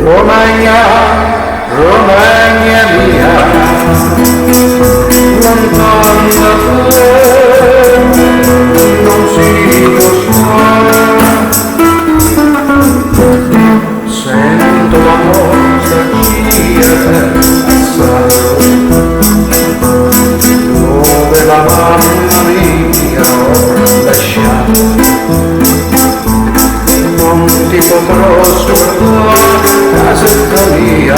Romagna, Romagna mia, lontano da te non si può stare. Sento la nostalgia passare, dove la mamma mia ho lasciato. Non ti potrò scordare, casetta mia,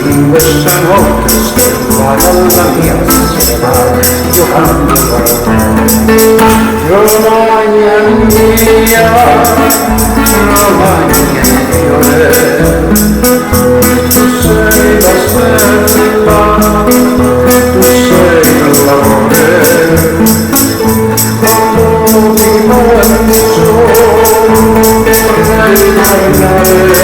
in questa notte stellata alla mia strada, io canto per te. Romagna mia, Romagna fiore, tu sei la stella, tu sei l'amore, quando ti penso vorrei tornare.